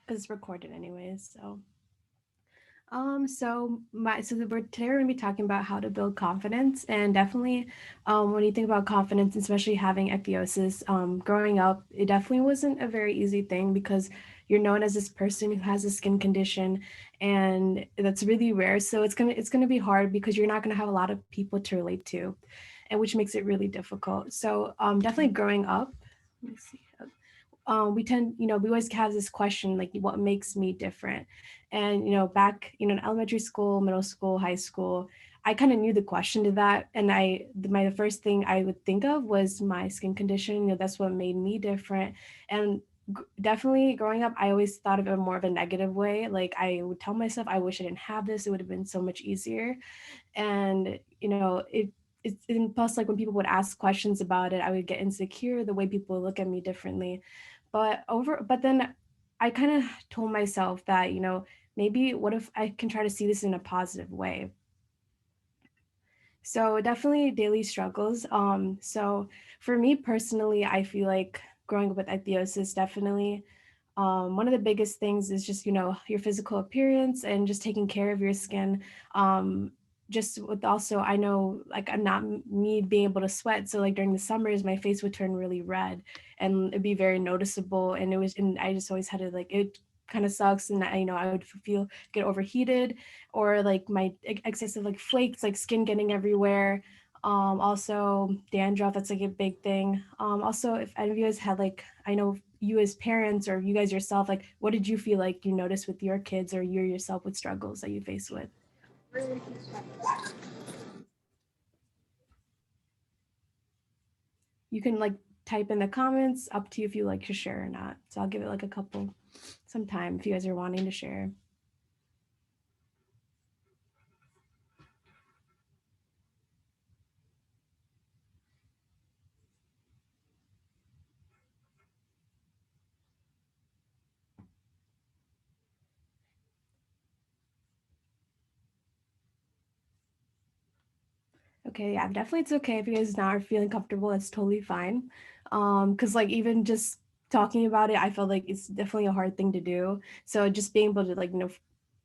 because it's recorded anyways. Today we're gonna be talking about how to build confidence, and definitely, when you think about confidence, especially having ichthyosis, growing up, it definitely wasn't a very easy thing because you're known as this person who has a skin condition, and that's really rare. So it's gonna be hard because you're not gonna have a lot of people to relate to, and which makes it really difficult. So definitely growing up. Let me see. We tend, we always have this question like, what makes me different? And, back, in elementary school, middle school, high school, I kind of knew the question to that. And the first thing I would think of was my skin condition. That's what made me different. And definitely growing up, I always thought of it more of a negative way. Like I would tell myself, I wish I didn't have this. It would have been so much easier. And, and plus like when people would ask questions about it, I would get insecure the way people look at me differently. But then I kind of told myself that, maybe what if I can try to see this in a positive way. So definitely daily struggles. So for me personally, I feel like growing up with ichthyosis, definitely one of the biggest things is just, your physical appearance and just taking care of your skin. Just with also, I know like I'm not me being able to sweat. So like during the summers, my face would turn really red and it'd be very noticeable. And I just always had to like, it kind of sucks. And I would get overheated or like my excessive like flakes, like skin getting everywhere. Also dandruff, that's like a big thing. Also if any of you guys had like, I know you as parents or you guys yourself, like what did you feel like you noticed with your kids or you yourself with struggles that you face with? You can like type in the comments, up to you if you like to share or not. So I'll give it like some time if you guys are wanting to share. Okay, yeah, definitely it's okay if you guys not are feeling comfortable. That's totally fine. Because like even just talking about it, I felt like it's definitely a hard thing to do. So just being able to like,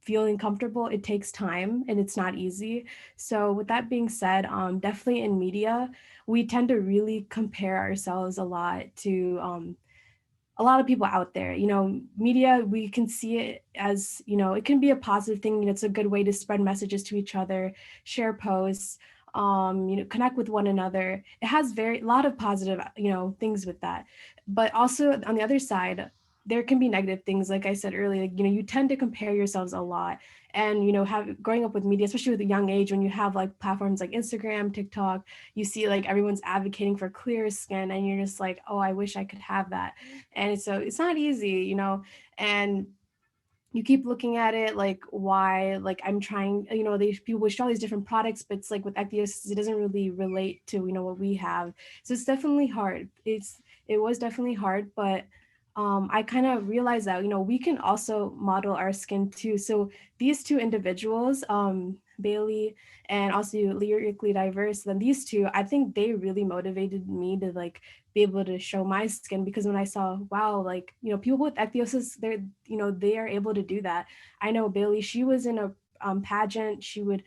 feeling comfortable, it takes time and it's not easy. So with that being said, definitely in media, we tend to really compare ourselves a lot to a lot of people out there. Media, we can see it as, it can be a positive thing. It's a good way to spread messages to each other, share posts, connect with one another. It has very a lot of positive, things with that. But also on the other side, there can be negative things. Like I said earlier, like, you tend to compare yourselves a lot. And, have growing up with media, especially with a young age, when you have like platforms like Instagram, TikTok, you see like everyone's advocating for clear skin and you're just like, oh, I wish I could have that. And so it's not easy, and you keep looking at it like why, like I'm trying, these people wish all these different products, but it's like with ichthyosis it doesn't really relate to what we have. So it's definitely hard. It was definitely hard, but I kind of realized that we can also model our skin too. So these two individuals, Bailey and also lyrically diverse, then these two, I think they really motivated me to like be able to show my skin, because when I saw, wow, like, people with ichthyosis, they are able to do that. I know Bailey, she was in a pageant, when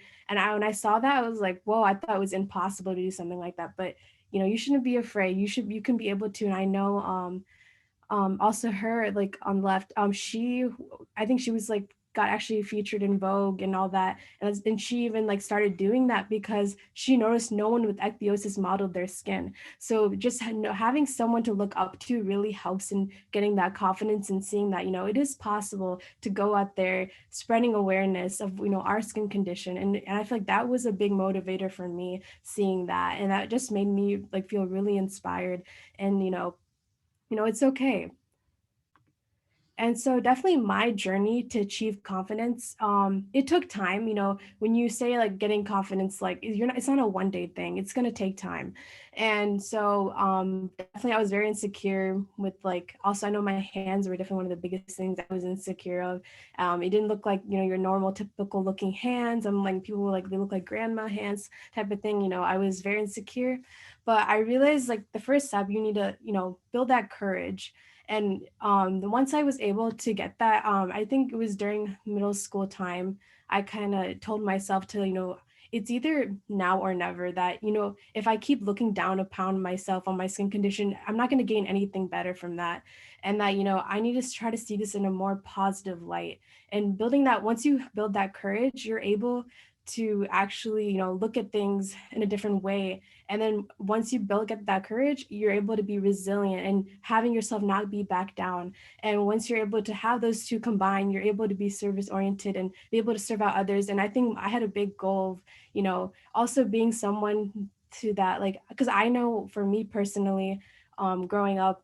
I saw that, I was like, whoa, I thought it was impossible to do something like that. But, you shouldn't be afraid. You can be able to. And I know, also her like on the left, I think she was like got actually featured in Vogue and all that, and she even like started doing that because she noticed no one with ichthyosis modeled their skin. So just having someone to look up to really helps in getting that confidence and seeing that it is possible to go out there spreading awareness of our skin condition. And I feel like that was a big motivator for me, seeing that, and that just made me like feel really inspired. And it's okay. And so definitely my journey to achieve confidence, it took time. When you say like getting confidence, like it's not a one day thing, it's going to take time. And so definitely I was very insecure with, like, also I know my hands were definitely one of the biggest things I was insecure of. It didn't look like your normal typical looking hands. I'm like, people were like, they look like grandma hands type of thing. I was very insecure, but I realized like the first step, you need to build that courage. And once I was able to get that, I think it was during middle school time, I kind of told myself to, it's either now or never, that, if I keep looking down upon myself on my skin condition, I'm not going to gain anything better from that. And that, I need to try to see this in a more positive light. And building that, once you build that courage, you're able to actually, look at things in a different way. And then once you build get that courage, you're able to be resilient and having yourself not be back down. And once you're able to have those two combined, you're able to be service oriented and be able to serve out others. And I think I had a big goal of, also being someone to that, like, because I know for me personally, growing up,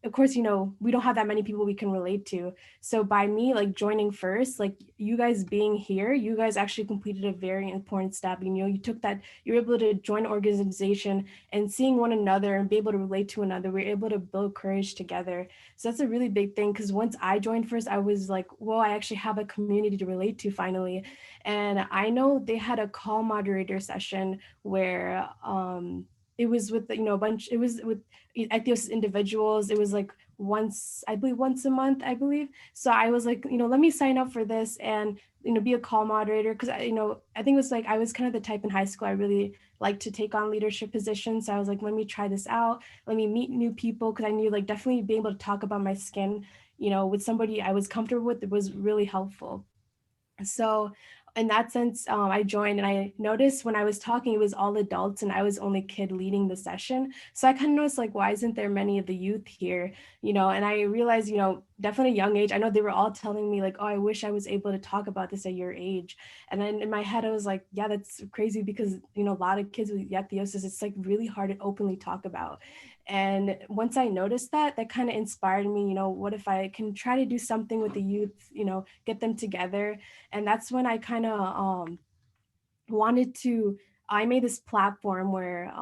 of course, we don't have that many people we can relate to. So by me like joining first, like you guys being here, you guys actually completed a very important step. You took that, you're able to join an organization and seeing one another and be able to relate to another. We're able to build courage together. So that's a really big thing, because once I joined first, I was like, whoa, I actually have a community to relate to finally. And I know they had a call moderator session where it was with a bunch, it was with Ethyosis individuals. It was like once, I believe once a month, I believe. So I was like, let me sign up for this and be a call moderator, because I think it was like I was kind of the type in high school I really like to take on leadership positions. So I was like, let me try this out, let me meet new people, because I knew like definitely being able to talk about my skin, with somebody I was comfortable with, it was really helpful. So in that sense, I joined and I noticed when I was talking, it was all adults and I was only kid leading the session. So I kind of noticed like, why isn't there many of the youth here? And I realized, definitely young age, I know they were all telling me like, oh, I wish I was able to talk about this at your age. And then in my head, I was like, yeah, that's crazy, because, a lot of kids with ethiosis, it's like really hard to openly talk about. And once I noticed that, that kind of inspired me, what if I can try to do something with the youth, get them together. And that's when I kind of wanted to, I made this platform where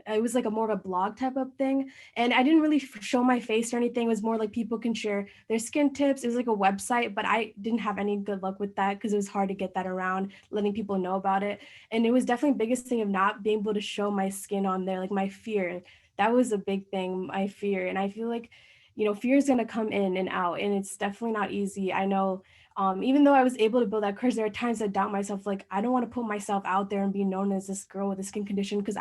it was like a more of a blog type of thing, and I didn't really show my face or anything. It was more like people can share their skin tips. It was like a website, but I didn't have any good luck with that because it was hard to get that around, letting people know about it. And it was definitely the biggest thing of not being able to show my skin on there, like my fear. That was a big thing, my fear. And I feel like, fear is going to come in and out, and it's definitely not easy. I know, even though I was able to build that courage, there are times I doubt myself. Like, I don't want to put myself out there and be known as this girl with a skin condition. Because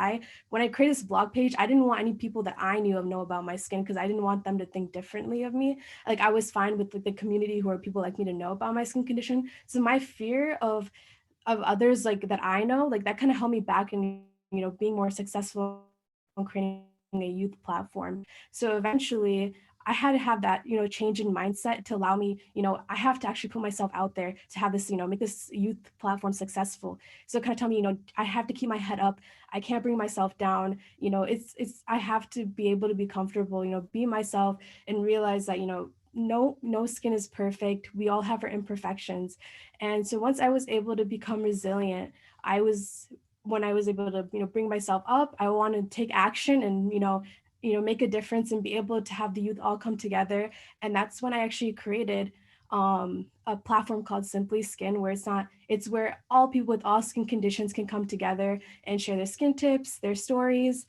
when I created this blog page, I didn't want any people that I knew of know about my skin, because I didn't want them to think differently of me. Like, I was fine with like, the community who are people like me to know about my skin condition. So my fear of others like that I know, like that kind of held me back in, being more successful in creating a youth platform. So eventually I had to have that, change in mindset to allow me, I have to actually put myself out there to have this, make this youth platform successful. So kind of tell me, I have to keep my head up. I can't bring myself down. I have to be able to be comfortable, be myself, and realize that, no skin is perfect. We all have our imperfections. And so once I was able to become resilient, when I was able to, bring myself up, I want to take action and, make a difference and be able to have the youth all come together. And that's when I actually created a platform called Simply Skin, where it's where all people with all skin conditions can come together and share their skin tips, their stories,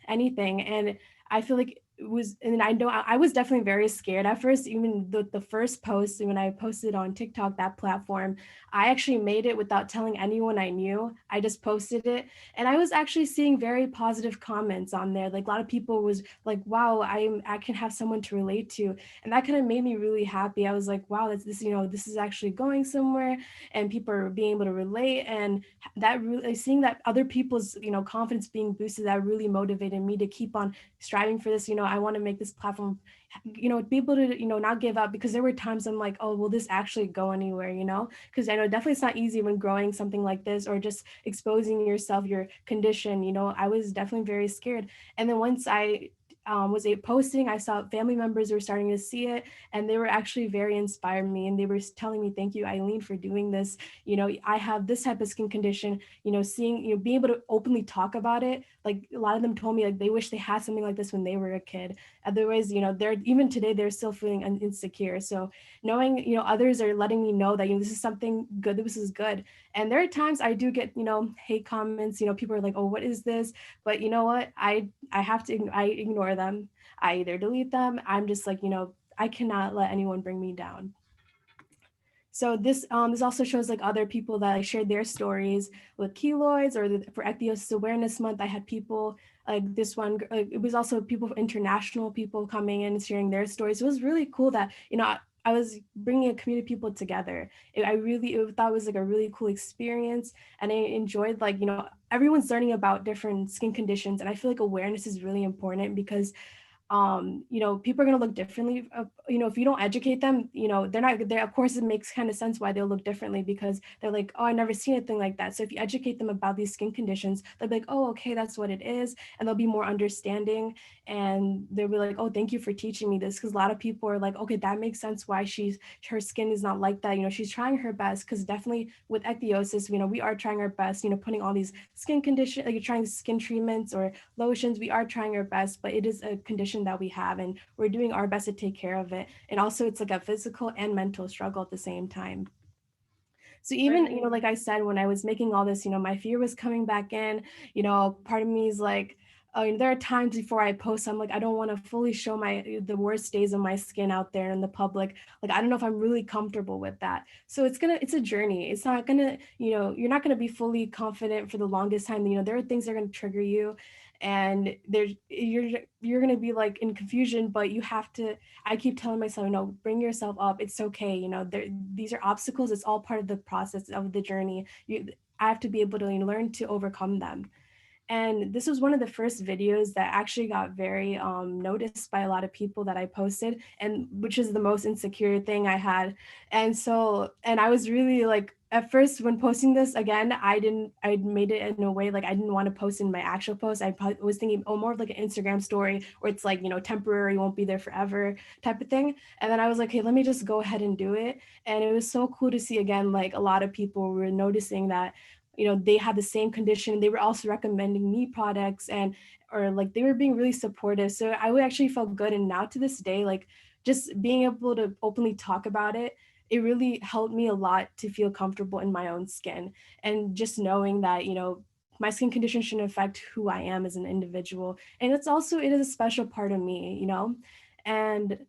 anything. And I feel like it was, and I know I was definitely very scared at first. Even the first post, when I posted on TikTok, that platform, I actually made it without telling anyone I knew. I just posted it, and I was actually seeing very positive comments on there. Like a lot of people was like, wow, I can have someone to relate to. And that kind of made me really happy. I was like, wow, this is actually going somewhere, and people are being able to relate. And that really, seeing that other people's, confidence being boosted, that really motivated me to keep on striving for this. I want to make this platform, be able to, not give up, because there were times I'm like, oh, will this actually go anywhere, because I know definitely it's not easy when growing something like this, or just exposing yourself, your condition. I was definitely very scared. And then once I was posting, I saw family members were starting to see it, and they were actually very inspired me, and they were telling me, thank you, Eileen, for doing this. I have this type of skin condition. Seeing, being able to openly talk about it, like a lot of them told me like they wish they had something like this when they were a kid. Otherwise, they're, even today, they're still feeling insecure. So knowing, others are letting me know that, this is something good, this is good. And there are times I do get, hate comments. People are like, oh, what is this? But you know what, I have to, I ignore them. I either delete them. I'm just like, I cannot let anyone bring me down. So this also shows like other people that like shared their stories with keloids, or for Ethyosis Awareness Month, I had people like this one. It was also people, international people, coming in and sharing their stories. It was really cool that I was bringing a community of people together. Thought it was like a really cool experience, and I enjoyed like everyone's learning about different skin conditions, and I feel like awareness is really important because people are going to look differently. If you don't educate them, they're not there. Of course, it makes kind of sense why they'll look differently, because they're like, oh, I never seen anything like that. So if you educate them about these skin conditions, they'll be like, oh, okay, that's what it is. And they'll be more understanding. And they'll be like, oh, thank you for teaching me this. Because a lot of people are like, okay, that makes sense why her skin is not like that. She's trying her best. Because definitely with Ethyosis, we are trying our best, putting all these skin conditions, like you're trying skin treatments or lotions. We are trying our best, but it is a condition that we have, and we're doing our best to take care of it. And also, it's like a physical and mental struggle at the same time. So even, Right. like I said, when I was making all this, my fear was coming back in. Part of me is like, there are times before I post, I'm like, I don't want to fully show the worst days of my skin out there in the public. Like, I don't know if I'm really comfortable with that. So it's a journey. It's not gonna, you're not gonna be fully confident for the longest time. There are things that are gonna trigger you, and you're gonna be like in confusion, but you have to. I keep telling myself, no, bring yourself up. It's okay. These are obstacles. It's all part of the process of the journey. I have to be able to learn to overcome them. And this was one of the first videos that actually got very noticed by a lot of people that I posted, and which is the most insecure thing I had. And I was really like, at first when posting this again, I made it in a way like I didn't want to post in my actual post. I probably was thinking, oh, more of like an Instagram story where it's like, temporary, won't be there forever type of thing. And then I was like, hey, let me just go ahead and do it. And it was so cool to see again, like a lot of people were noticing that they had the same condition. They were also recommending me products, and or like they were being really supportive. So I would actually felt good. And now to this day, like just being able to openly talk about it, it really helped me a lot to feel comfortable in my own skin. And just knowing that my skin condition shouldn't affect who I am as an individual. And it is a special part of me, and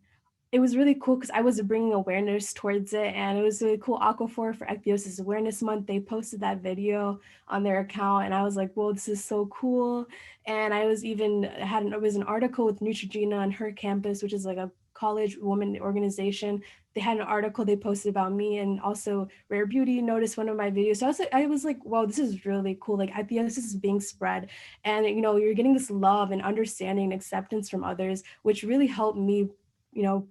it was really cool because I was bringing awareness towards it, and it was really cool. Aquaphor, for Ichthyosis Awareness Month, they posted that video on their account, and I was like, "Whoa, this is so cool!" And I was even it was an article with Neutrogena on her campus, which is like a college woman organization. They had an article they posted about me, and also Rare Beauty noticed one of my videos. So I was like, "Whoa, this is really cool! Like Ichthyosis is being spread, and you're getting this love and understanding and acceptance from others, which really helped me." You know,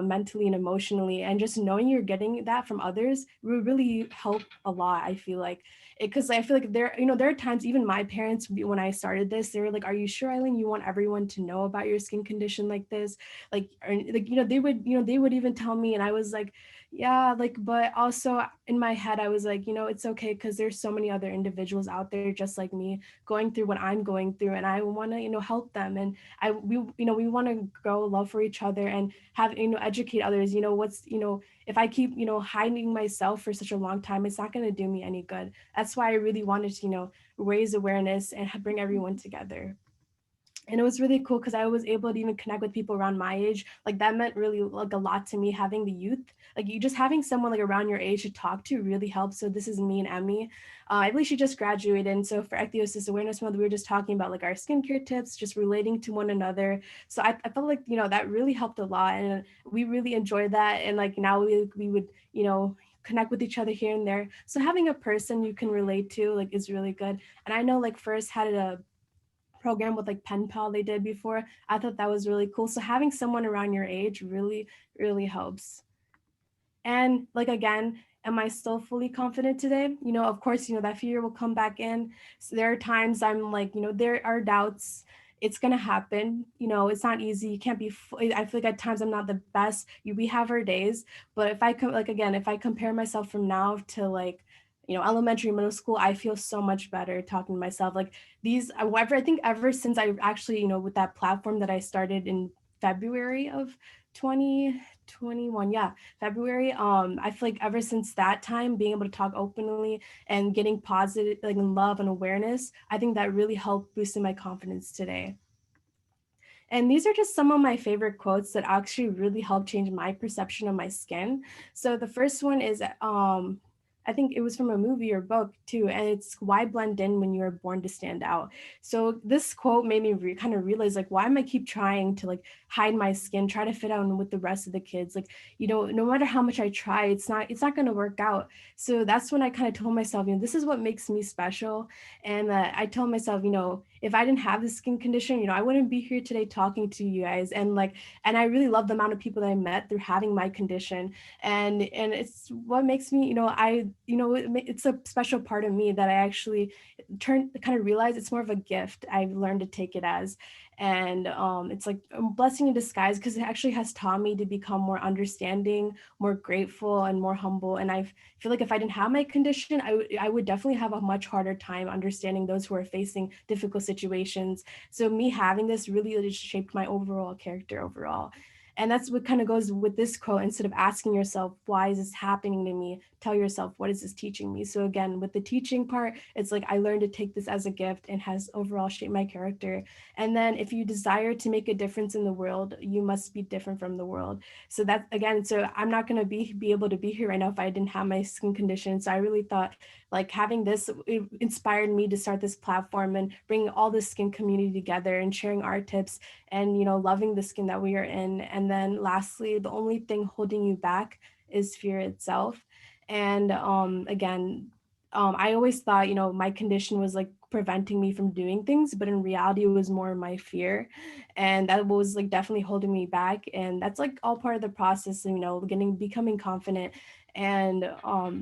mentally and emotionally, and just knowing you're getting that from others will really help a lot. I feel like it, because I feel like there are times, even my parents, when I started this, they were like, are you sure, Eileen, you want everyone to know about your skin condition like this? Like, like they would even tell me, and I was like, yeah, like, but also in my head I was like, it's okay, because there's so many other individuals out there just like me, going through what I'm going through, and I want to help them. And we want to grow love for each other, and have educate others. If I keep hiding myself for such a long time, it's not going to do me any good. That's why I really wanted to raise awareness and bring everyone together. And it was really cool because I was able to even connect with people around my age. Like that meant really like a lot to me, having the youth. Like you just having someone like around your age to talk to really helps. So this is me and Emmy. I believe she just graduated, and so for Ethyosis Awareness Month, we were just talking about like our skincare tips, just relating to one another. So I felt like that really helped a lot, and we really enjoyed that. And like now we would connect with each other here and there. So having a person you can relate to like is really good. And I know like first had a program with like pen pal they did before. I thought that was really cool. So having someone around your age really helps. And like again, am I still fully confident today? Of course, that fear will come back in. So there are times I'm like, there are doubts. It's gonna happen. It's not easy. You can't be. I feel like at times I'm not the best. We have our days, but if I come like again, if I compare myself from now to like, elementary, middle school, I feel so much better talking to myself. Like I think ever since I actually, with that platform that I started in February of 2021, yeah, February. I feel like ever since that time, being able to talk openly and getting positive, like in love and awareness, I think that really helped boosting my confidence today. And these are just some of my favorite quotes that actually really helped change my perception of my skin. So the first one is, I think it was from a movie or book too, and it's why blend in when you are born to stand out. So this quote made me kind of realize, like, why am I keep trying to like hide my skin, try to fit out with the rest of the kids? Like, no matter how much I try, it's not going to work out. So that's when I kind of told myself, this is what makes me special. And I told myself, if I didn't have this skin condition, I wouldn't be here today talking to you guys. And I really love the amount of people that I met through having my condition. And it's what makes me, it's a special part of me that I actually kind of realize it's more of a gift. I've learned to take it as. And it's like a blessing in disguise, because it actually has taught me to become more understanding, more grateful, and more humble. And I feel like if I didn't have my condition, I would definitely have a much harder time understanding those who are facing difficult situations. So me having this really just shaped my overall character overall. And that's what kind of goes with this quote. Instead of asking yourself, why is this happening to me? Tell yourself, what is this teaching me? So again, with the teaching part, it's like I learned to take this as a gift and has overall shaped my character. And then if you desire to make a difference in the world, you must be different from the world. So that again, so I'm not going to be able to be here right now if I didn't have my skin condition. So I really thought like having this, it inspired me to start this platform and bring all the skin community together and sharing our tips and loving the skin that we are in. And then lastly, the only thing holding you back is fear itself. And again, I always thought my condition was like preventing me from doing things, but in reality it was more my fear, and that was like definitely holding me back. And that's like all part of the process, becoming confident. And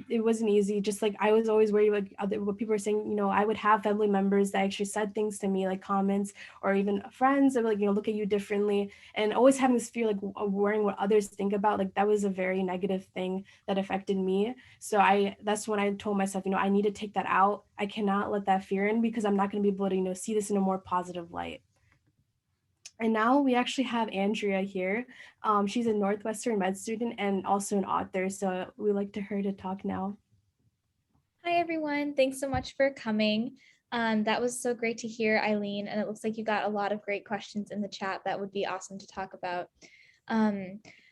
it wasn't easy. Just like I was always worried like what people were saying. I would have family members that actually said things to me, like comments, or even friends that would, like look at you differently, and always having this fear, like worrying what others think about, like that was a very negative thing that affected me. So that's when I told myself, I need to take that out. I cannot let that fear in, because I'm not going to be able to see this in a more positive light. And now we actually have Andrea here. She's a Northwestern med student and also an author. So we like to her to talk now. Hi, everyone. Thanks so much for coming. That was so great to hear, Eileen, and it looks like you got a lot of great questions in the chat that would be awesome to talk about.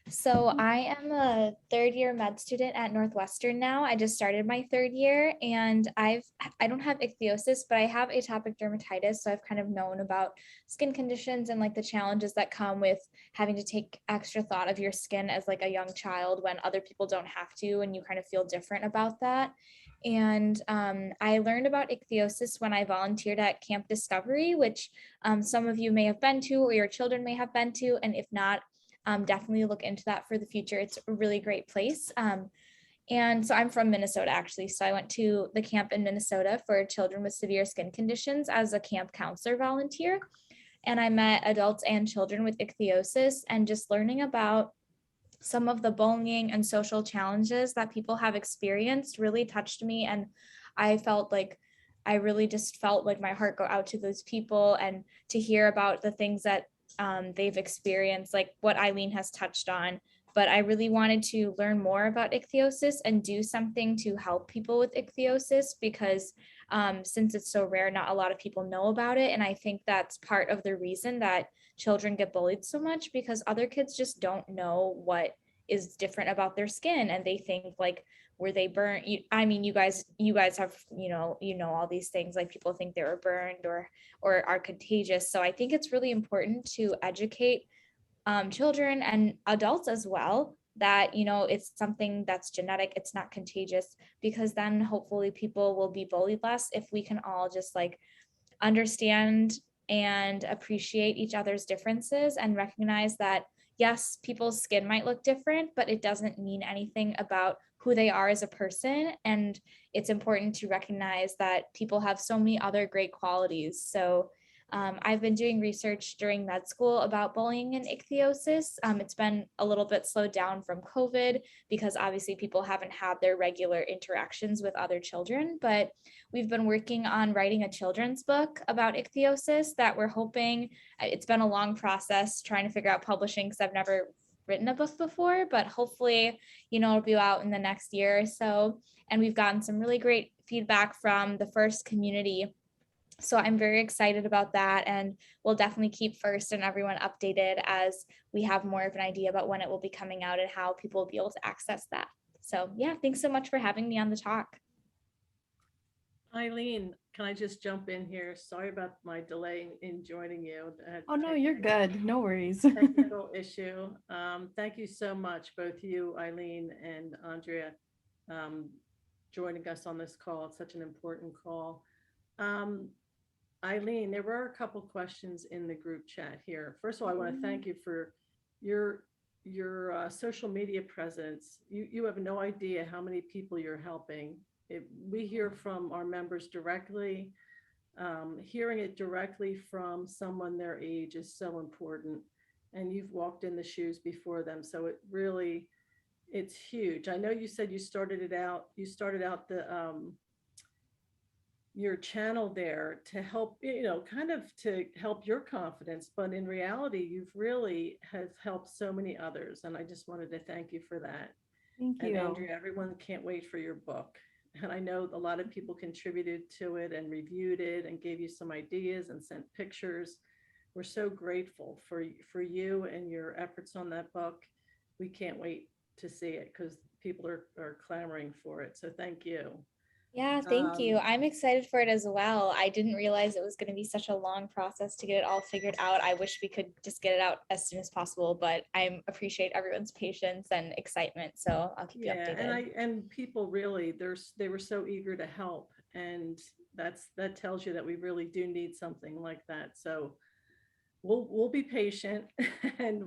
So I am a third year med student at Northwestern now. I just started my third year, and I don't have ichthyosis, but I have atopic dermatitis. So I've kind of known about skin conditions and like the challenges that come with having to take extra thought of your skin as like a young child when other people don't have to, and you kind of feel different about that. And I learned about ichthyosis when I volunteered at Camp Discovery, which some of you may have been to, or your children may have been to. And if not, definitely look into that for the future. It's a really great place. And so I'm from Minnesota, actually. So I went to the camp in Minnesota for children with severe skin conditions as a camp counselor volunteer. And I met adults and children with ichthyosis, and just learning about some of the bullying and social challenges that people have experienced really touched me. And I felt like I really just felt like my heart go out to those people, and to hear about the things that they've experienced, like what Eileen has touched on. But I really wanted to learn more about ichthyosis and do something to help people with ichthyosis, because since it's so rare, not a lot of people know about it. And I think that's part of the reason that children get bullied so much, because other kids just don't know what is different about their skin, and they think like, were they burnt? I mean, you guys have, all these things, like people think they were burned or are contagious. So I think it's really important to educate children and adults as well, that it's something that's genetic, it's not contagious, because then hopefully people will be bullied less if we can all just like understand and appreciate each other's differences, and recognize that yes, people's skin might look different, but it doesn't mean anything about who they are as a person. And it's important to recognize that people have so many other great qualities. So I've been doing research during med school about bullying and ichthyosis. It's been a little bit slowed down from COVID, because obviously people haven't had their regular interactions with other children, but we've been working on writing a children's book about ichthyosis that we're hoping, it's been a long process trying to figure out publishing, because I've never written a book before, but hopefully, it'll be out in the next year or so. And we've gotten some really great feedback from the first community So I'm very excited about that, and we'll definitely keep First and everyone updated as we have more of an idea about when it will be coming out and how people will be able to access that. So yeah, thanks so much for having me on the talk. Eileen, can I just jump in here? Sorry about my delay in joining you. Oh no, you're good. No worries. Technical issue. Thank you so much, both you, Eileen and Andrea, um, joining us on this call. It's such an important call. Um, Eileen, there were a couple questions in the group chat here. First of all, I want to thank you for your social media presence. You have no idea how many people you're helping. We hear from our members directly. Hearing it directly from someone their age is so important, and you've walked in the shoes before them, so it's huge. I know you said you started out the your channel there to help, kind of to help your confidence, but in reality, you've really has helped so many others. And I just wanted to thank you for that. Thank And you. Andrea, everyone can't wait for your book. And I know a lot of people contributed to it and reviewed it and gave you some ideas and sent pictures. We're so grateful for you and your efforts on that book. We can't wait to see it because people are clamoring for it. So thank you. Yeah, thank you. Um, I'm excited for it as well. I didn't realize it was going to be such a long process to get it all figured out. I wish we could just get it out as soon as possible, but I appreciate everyone's patience and excitement. So I'll keep you Yeah, updated. and people really, they were so eager to help, and that tells you that we really do need something like that. So we'll be patient, and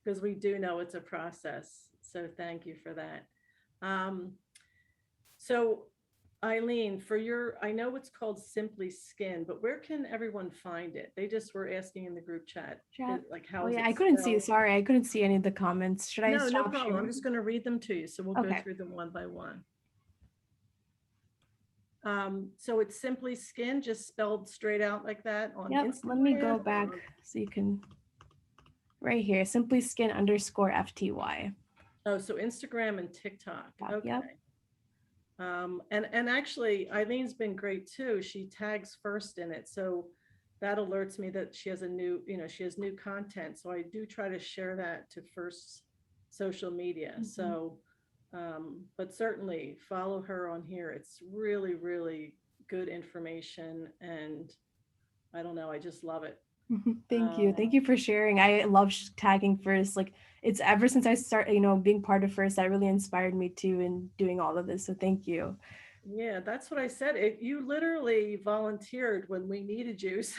because we do know it's a process. So thank you for that. Um, so Eileen, I know it's called Simply Skin, but where can everyone find it? They just were asking in the group chat, Chat. like Oh how is yeah, it I couldn't see. spelled? Sorry, I couldn't see any of the comments. Should I No, no stop problem. I'm sharing? just going to read them to you. So we'll go Okay. through them one by one. So it's Simply Skin, just spelled straight out like that on Yep. Let me go Instagram back or so you can right here. Simply skin underscore FTY. oh, so Instagram and TikTok. Yep. Okay. And actually Eileen's been great too. She tags First in it. So that alerts me that she has she has new content. So I do try to share that to First social media. Mhm. So but certainly follow her on here. It's really, really good information. And I don't know, I just love it. Thank you. Um, Thank you for sharing. I love tagging First. Like it's ever since I start, being part of First, that really inspired me too in doing all of this. So thank you. Yeah, that's what I said. You literally volunteered when we needed you. So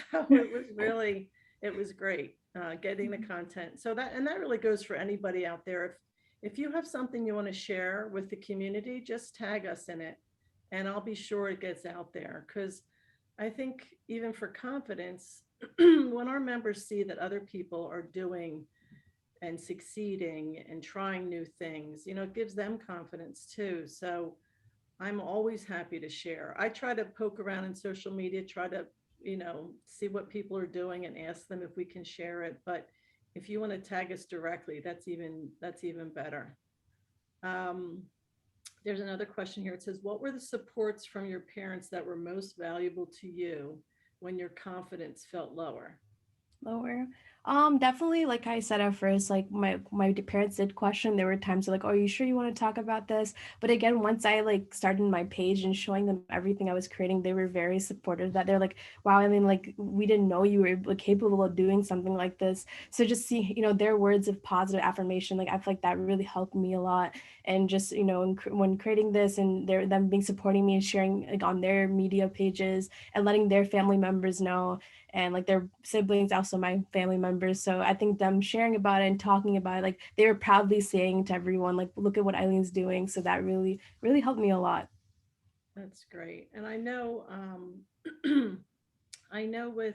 it was great getting the content. So that really goes for anybody out there. If you have something you want to share with the community, just tag us in it and I'll be sure it gets out there. Because I think even for confidence, when our members see that other people are doing and succeeding and trying new things, it gives them confidence too. So I'm always happy to share. I try to poke around in social media, try to, see what people are doing and ask them if we can share it. But if you want to tag us directly, that's even better. Um, there's another question here. It says, what were the supports from your parents that were most valuable to you when your confidence felt lower? Lower. Definitely, like I said at first, like my parents did question. There were times like, "Oh, are you sure you want to talk about this?" But again, once I like started my page and showing them everything I was creating, they were very supportive. That they're like, "Wow, I mean, like we didn't know you were like capable of doing something like this." So just see, their words of positive affirmation, like I feel like that really helped me a lot. And just when creating this and them being supporting me and sharing like on their media pages and letting their family members know and like their siblings, also my family members. So I think them sharing about it and talking about it, like they were proudly saying to everyone, like, look at what Eileen's doing. So that really, really helped me a lot. That's great. And I know, I know with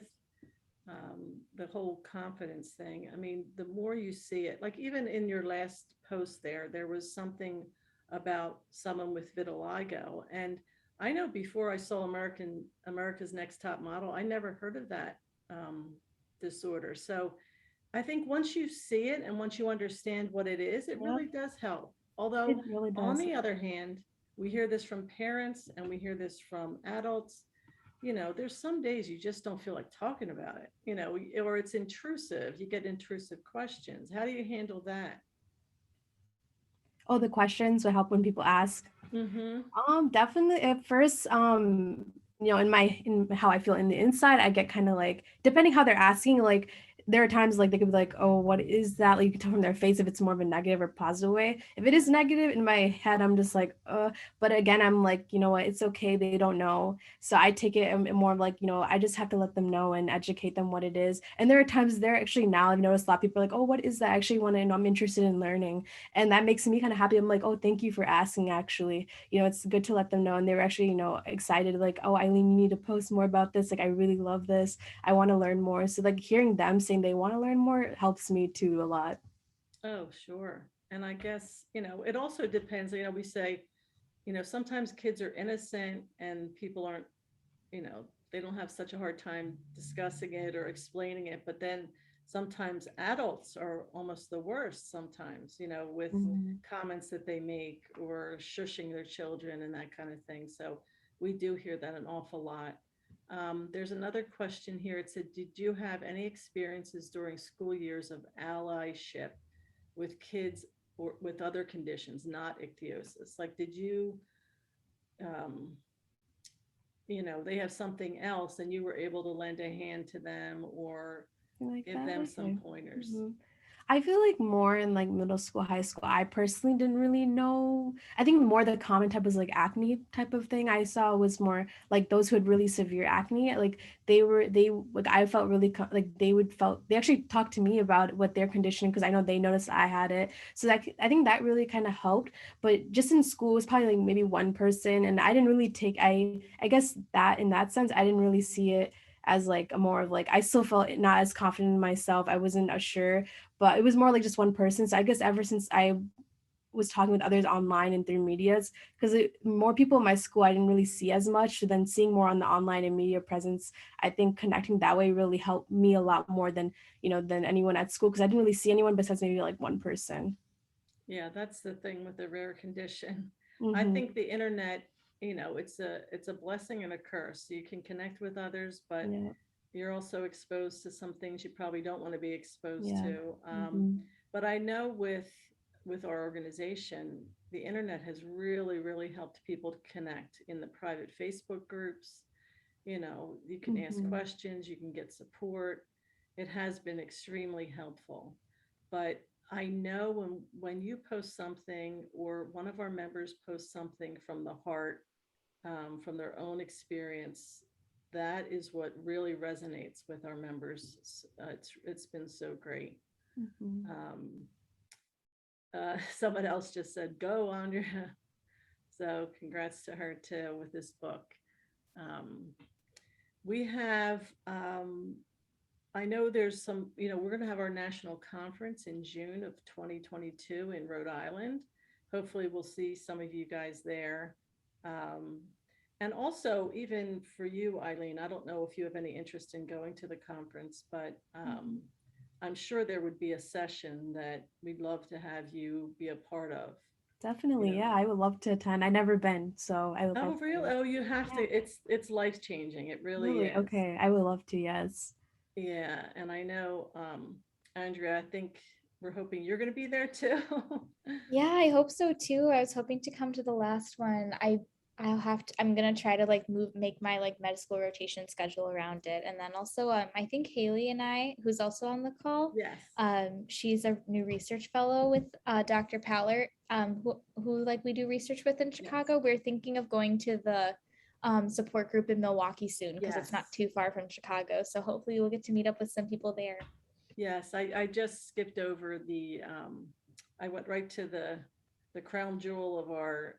the whole confidence thing. I mean, the more you see it, like even in your last post there was something about someone with vitiligo. And I know before I saw America's Next Top Model, I never heard of that disorder. So I think once you see it and once you understand what it is, it Yep, really does help. it Although, really on does. the other hand, we hear this from parents and we hear this from adults. there's some days you just don't feel like talking about it, or it's intrusive. You get intrusive questions. How do you handle that? Oh, the questions will help when people ask. Mm-hmm. Definitely at first, in how I feel in the inside, I get kind of like, depending how they're asking, like there are times like they could be like, oh, what is that? Like you can tell from their face if it's more of a negative or positive way. If it is negative in my head, I'm just like, but again, I'm like, you know what, it's okay, they don't know. So I take it more of like, I just have to let them know and educate them what it is. And there are times there actually now I've noticed a lot of people are like, oh, what is that? I actually want to know, I'm interested in learning. And that makes me kind of happy. I'm like, oh, thank you for asking actually. It's good to let them know. And they were actually, excited, like, oh, Eileen, you need to post more about this. Like, I really love this. I want to learn more. So, like, hearing them saying they want to learn more helps me too a lot. Oh, sure. And I guess, it also depends. We say, sometimes kids are innocent and people aren't, you know, they don't have such a hard time discussing it or explaining it. But then sometimes adults are almost the worst sometimes, with Mm-hmm. comments that they make or shushing their children and that kind of thing. So we do hear that an awful lot. There's another question here. It said, did you have any experiences during school years of allyship with kids or with other conditions, not ichthyosis? Like, did you, um, they have something else and you were able to lend a hand to them or Like give that, them some okay. pointers? Mm-hmm. I feel like more in like middle school, high school, I personally didn't really know. I think more the common type was like acne type of thing I saw was more like those who had really severe acne. Like like I felt really like they actually talked to me about what their condition because I know they noticed I had it. So that I think that really kind of helped. But just in school, it was probably like maybe one person, and I didn't really take I guess that in that sense I didn't really see it as like a more of like I still felt not as confident in myself. I wasn't as sure, but it was more like just one person. So I guess ever since I was talking with others online and through medias, because more people in my school I didn't really see as much. So then seeing more on the online and media presence, I think connecting that way really helped me a lot more than than anyone at school because I didn't really see anyone besides maybe like one person. Yeah, that's the thing with the rare condition. I Mm-hmm. think the internet, it's a blessing and a curse. You can connect with others, but Yeah. you're also exposed to some things you probably don't want to be exposed Yeah. to. Mm-hmm. But I know with our organization, the internet has really, really helped people to connect in the private Facebook groups. You can ask Mm-hmm. questions, you can get support. It has been extremely helpful. But I know when you post something or one of our members posts something from the heart, from their own experience, that is what really resonates with our members. It's been so great. Mm-hmm. Um, Someone else just said, "Go, Andrea." So congrats to her too with this book. Um, we have I know there's some, we're going to have our national conference in June of 2022 in Rhode Island. Hopefully, we'll see some of you guys there. Um, and also, even for you, Eileen, I don't know if you have any interest in going to the conference, but Mm-hmm. I'm sure there would be a session that we'd love to have you be a part of. You Definitely, know, yeah. I would love to attend. I never been, so I would oh, love really? to. Oh, you have to. Yeah, It's life changing. It really really. is. Okay, I would love to. Yes. Yeah, and I know, Andrea, I think we're hoping you're going to be there too. Yeah, I hope so too. I was hoping to come to the last one. I'm gonna try to like make my like medical rotation schedule around it. And then also I think Haley and I, who's also on the call, Yes. she's a new research fellow with Dr. Pallert, who like we do research with in Yes. Chicago. We're thinking of going to the support group in Milwaukee soon because it's Yes. not too far from Chicago. So hopefully we'll get to meet up with some people there. Yes. I just skipped over I went right to the crown jewel of our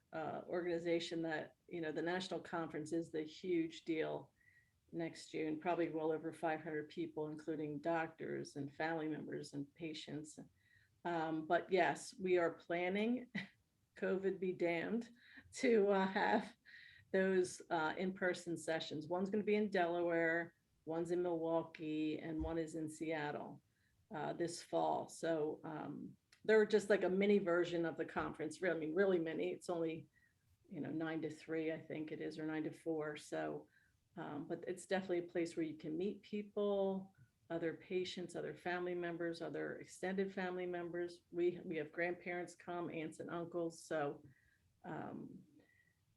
organization that, the national conference is the huge deal next June, probably well over 500 people, including doctors and family members and patients. But yes, we are planning, COVID be damned, to have those in-person sessions. One's going to be in Delaware, one's in Milwaukee, and one is in Seattle this fall. So they're just like a mini version of the conference. Really, I mean, really many. It's only 9 to 3, I think it is, or 9 to 4. So But it's definitely a place where you can meet people, other patients, other family members, other extended family members. We have grandparents come, aunts and uncles. So, um,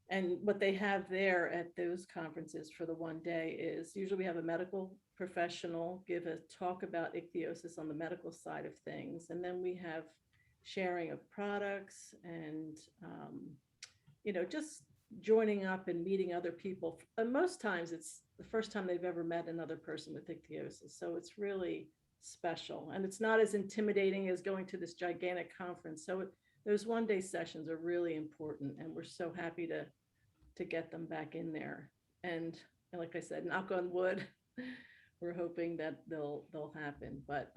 and what they have there at those conferences for the one day is usually we have a medical professional give a talk about ichthyosis on the medical side of things. And then we have sharing of products and, just joining up and meeting other people. And most times it's the first time they've ever met another person with ichthyosis. So it's really special. And it's not as intimidating as going to this gigantic conference. So those one day sessions are really important. And we're so happy to get them back in there. And like I said, knock on wood, we're hoping that they'll happen. But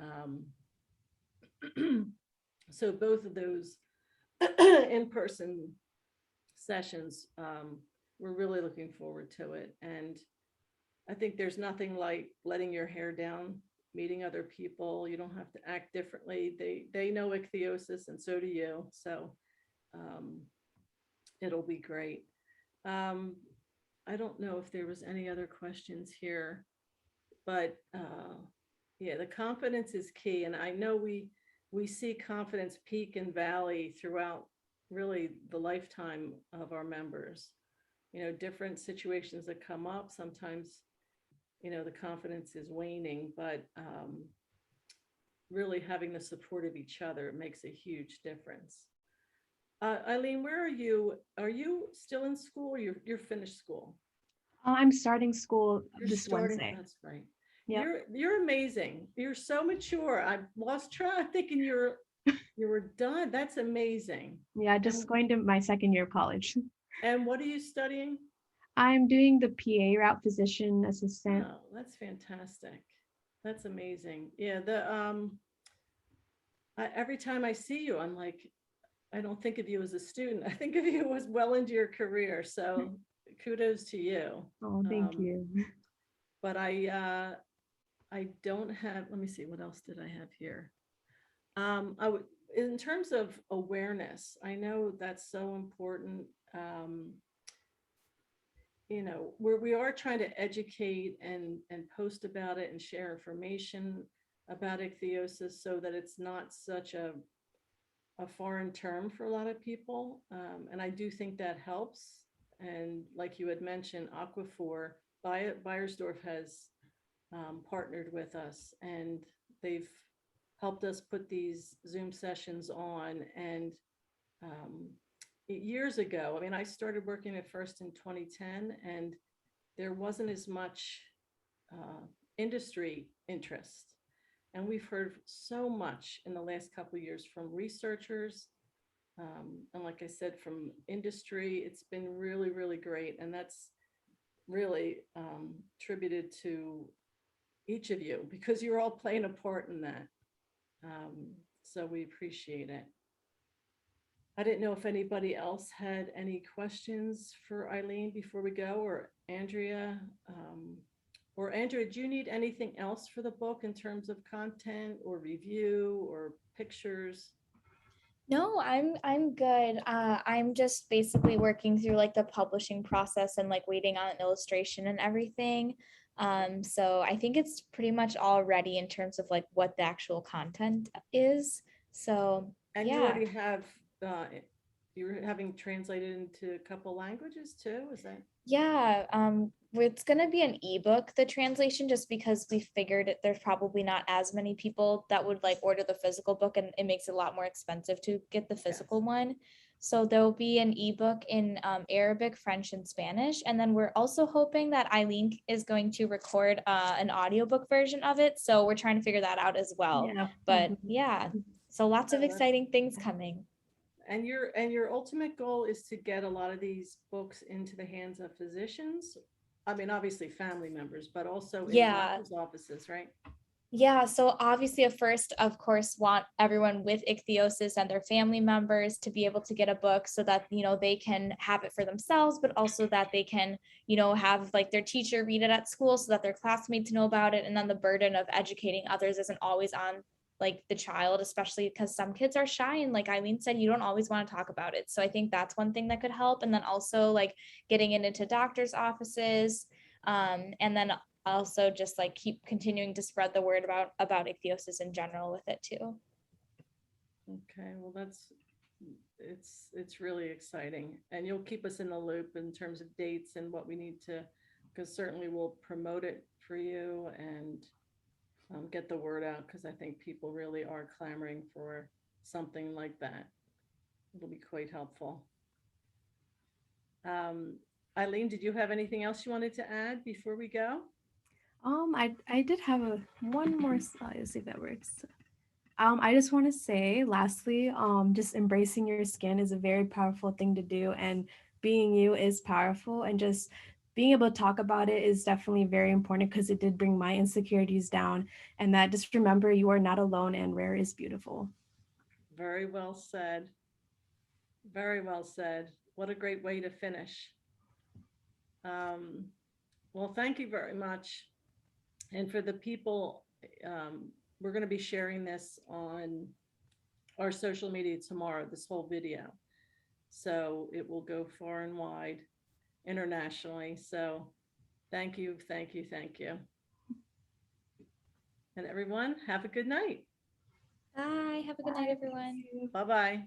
so both of those in-person sessions, we're really looking forward to it. And I think there's nothing like letting your hair down, meeting other people. You don't have to act differently. They know ichthyosis and so do you. So it'll be great. I don't know if there was any other questions here, but yeah, the confidence is key. And I know we see confidence peak and valley throughout really the lifetime of our members. Different situations that come up, sometimes, the confidence is waning, but really having the support of each other makes a huge difference. Eileen, where are you? Are you still in school or you're finished school? I'm starting school You're this starting. Wednesday. That's right. Yeah. You're amazing. You're so mature. I've lost track thinking you were done. That's amazing. Yeah, just going to my second year of college. And what are you studying? I'm doing the PA route, physician assistant. Oh, that's fantastic. That's amazing. Yeah, every time I see you, I'm like, I don't think of you as a student. I think of you as well into your career. So kudos to you. Oh, thank you. But I don't have, let me see, what else did I have here? In terms of awareness, I know that's so important. We are trying to educate and post about it and share information about ichthyosis so that it's not such a foreign term for a lot of people. And I do think that helps. And like you had mentioned, Aquaphor, Beiersdorf has partnered with us, and they've helped us put these Zoom sessions on. And years ago, I mean, I started working at first in 2010, and there wasn't as much industry interest. And we've heard so much in the last couple of years from researchers. And like I said, from industry, it's been really, really great. And that's really attributed to each of you because you're all playing a part in that. So we appreciate it. I didn't know if anybody else had any questions for Eileen before we go, or Andrea. Or Andrea, do you need anything else for the book in terms of content or review or pictures? No, I'm good. I'm just basically working through like the publishing process and like waiting on an illustration and everything. So I think it's pretty much all ready in terms of like what the actual content is. So And yeah. you already have, you're having translated into a couple languages too, is that? Yeah, it's going to be an ebook, the translation, just because we figured there's probably not as many people that would like order the physical book, and it makes it a lot more expensive to get the physical one. So there'll be an ebook in Arabic, French, and Spanish. And then we're also hoping that Eileen is going to record an audiobook version of it. So we're trying to figure that out as well. Yeah. But yeah, so lots of exciting things coming. And your ultimate goal is to get a lot of these books into the hands of physicians. I mean, obviously family members, but also in doctors' offices, right? Yeah, so obviously at first, of course, want everyone with ichthyosis and their family members to be able to get a book so that, they can have it for themselves, but also that they can, have like their teacher read it at school so that their classmates know about it. And then the burden of educating others isn't always on like the child, especially because some kids are shy. And like Eileen said, you don't always want to talk about it. So I think that's one thing that could help. And then also like getting it into doctors' offices. And then also just like keep continuing to spread the word about ichthyosis in general with it too. Okay, well, it's really exciting, and you'll keep us in the loop in terms of dates and what we need to, because certainly we'll promote it for you and get the word out, because I think people really are clamoring for something like that. It'll be quite helpful. Eileen, did you have anything else you wanted to add before we go? I did have one more slide. Let's see if that works. I just want to say, lastly, just embracing your skin is a very powerful thing to do, and being you is powerful, and just being able to talk about it is definitely very important because it did bring my insecurities down, and that just remember you are not alone and rare is beautiful. Very well said. Very well said. What a great way to finish. Um, well, thank you very much. And for the people, we're going to be sharing this on our social media tomorrow, this whole video. So it will go far and wide internationally. So thank you, thank you, thank you. And everyone, have a good night. Bye. Have a good night, everyone. Bye-bye.